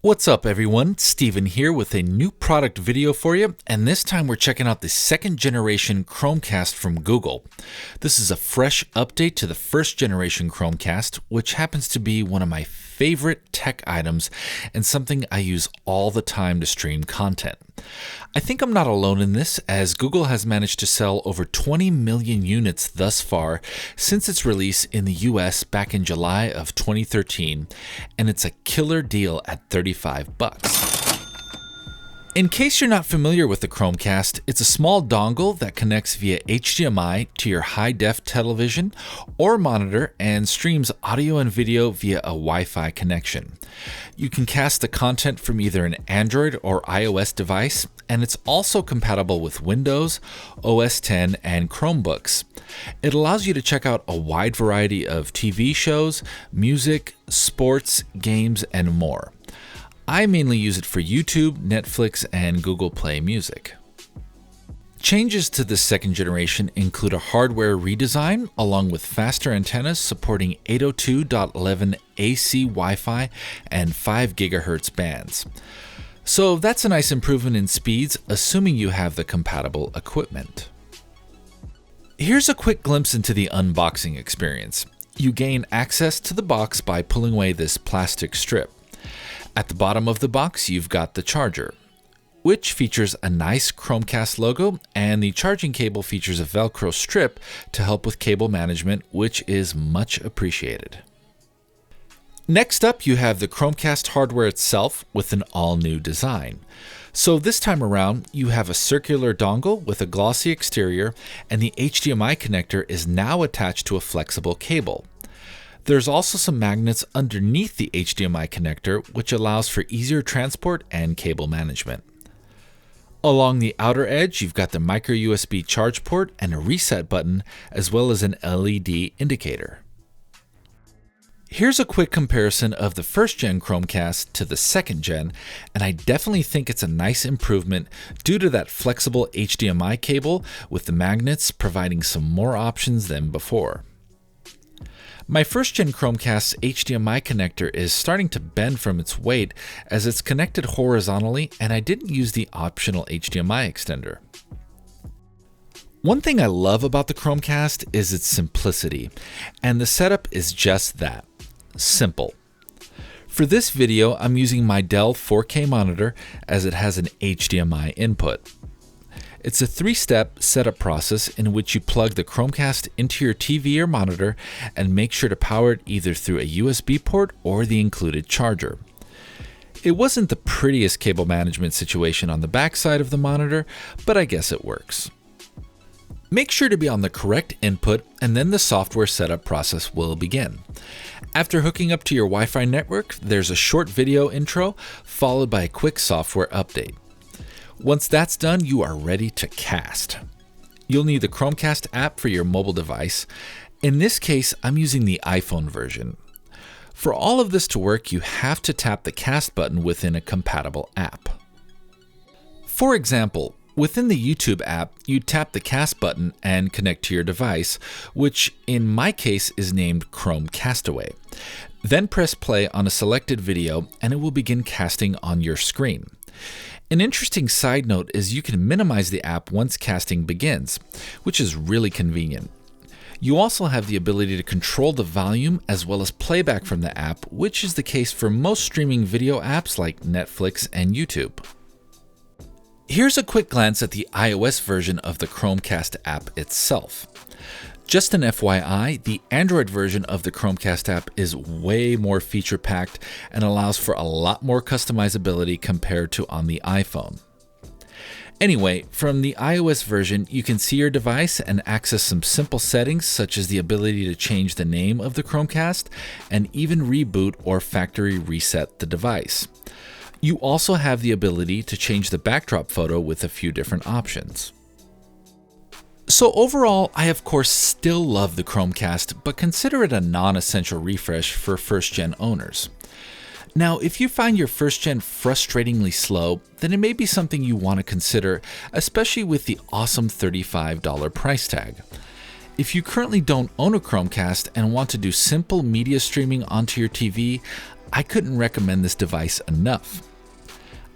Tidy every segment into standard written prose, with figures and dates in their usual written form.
What's up everyone, Steven here with a new product video for you, and this time we're checking out the second generation Chromecast from Google. This is a fresh update to the first generation Chromecast, which happens to be one of my favorite tech items and something I use all the time to stream content. I think I'm not alone in this, as Google has managed to sell over 20 million units thus far since its release in the US back in July of 2013, and it's a killer deal at $35. In case you're not familiar with the Chromecast, it's a small dongle that connects via HDMI to your high-def television or monitor and streams audio and video via a Wi-Fi connection. You can cast the content from either an Android or iOS device, and it's also compatible with Windows, OS X, and Chromebooks. It allows you to check out a wide variety of TV shows, music, sports, games, and more. I mainly use it for YouTube, Netflix, and Google Play Music. Changes to this second generation include a hardware redesign, along with faster antennas supporting 802.11 AC Wi-Fi and 5 GHz bands. So that's a nice improvement in speeds, assuming you have the compatible equipment. Here's a quick glimpse into the unboxing experience. You gain access to the box by pulling away this plastic strip. At the bottom of the box, you've got the charger, which features a nice Chromecast logo, and the charging cable features a Velcro strip to help with cable management, which is much appreciated. Next up, you have the Chromecast hardware itself with an all-new design. So this time around, you have a circular dongle with a glossy exterior, and the HDMI connector is now attached to a flexible cable. There's also some magnets underneath the HDMI connector, which allows for easier transport and cable management. Along the outer edge, you've got the micro USB charge port and a reset button, as well as an LED indicator. Here's a quick comparison of the first gen Chromecast to the second gen, and I definitely think it's a nice improvement due to that flexible HDMI cable with the magnets providing some more options than before. My first gen Chromecast's HDMI connector is starting to bend from its weight as it's connected horizontally, and I didn't use the optional HDMI extender. One thing I love about the Chromecast is its simplicity, and the setup is just that, simple. For this video, I'm using my Dell 4K monitor as it has an HDMI input. It's a 3-step setup process in which you plug the Chromecast into your TV or monitor and make sure to power it either through a USB port or the included charger. It wasn't the prettiest cable management situation on the backside of the monitor, but I guess it works. Make sure to be on the correct input, and then the software setup process will begin. After hooking up to your Wi-Fi network, there's a short video intro followed by a quick software update. Once that's done, you are ready to cast. You'll need the Chromecast app for your mobile device. In this case, I'm using the iPhone version. For all of this to work, you have to tap the cast button within a compatible app. For example, within the YouTube app, you tap the cast button and connect to your device, which in my case is named Chromecastaway. Then press play on a selected video and it will begin casting on your screen. An interesting side note is you can minimize the app once casting begins, which is really convenient. You also have the ability to control the volume as well as playback from the app, which is the case for most streaming video apps like Netflix and YouTube. Here's a quick glance at the iOS version of the Chromecast app itself. Just an FYI, the Android version of the Chromecast app is way more feature-packed and allows for a lot more customizability compared to on the iPhone. Anyway, from the iOS version, you can see your device and access some simple settings such as the ability to change the name of the Chromecast and even reboot or factory reset the device. You also have the ability to change the backdrop photo with a few different options. So overall, I of course still love the Chromecast, but consider it a non-essential refresh for first-gen owners. Now, if you find your first-gen frustratingly slow, then it may be something you want to consider, especially with the awesome $35 price tag. If you currently don't own a Chromecast and want to do simple media streaming onto your TV, I couldn't recommend this device enough.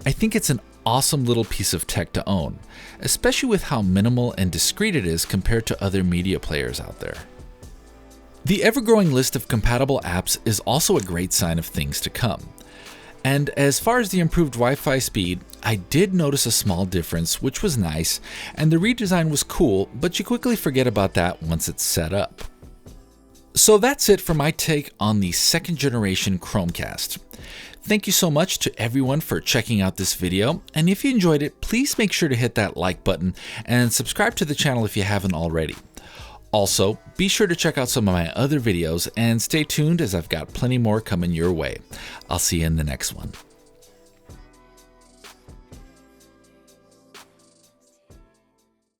I think it's an awesome little piece of tech to own, especially with how minimal and discreet it is compared to other media players out there. The ever-growing list of compatible apps is also a great sign of things to come. And as far as the improved Wi-Fi speed, I did notice a small difference, which was nice, and the redesign was cool, but you quickly forget about that once it's set up. So that's it for my take on the second generation Chromecast. Thank you so much to everyone for checking out this video, and if you enjoyed it, please make sure to hit that like button and subscribe to the channel if you haven't already. Also, be sure to check out some of my other videos and stay tuned as I've got plenty more coming your way. I'll see you in the next one.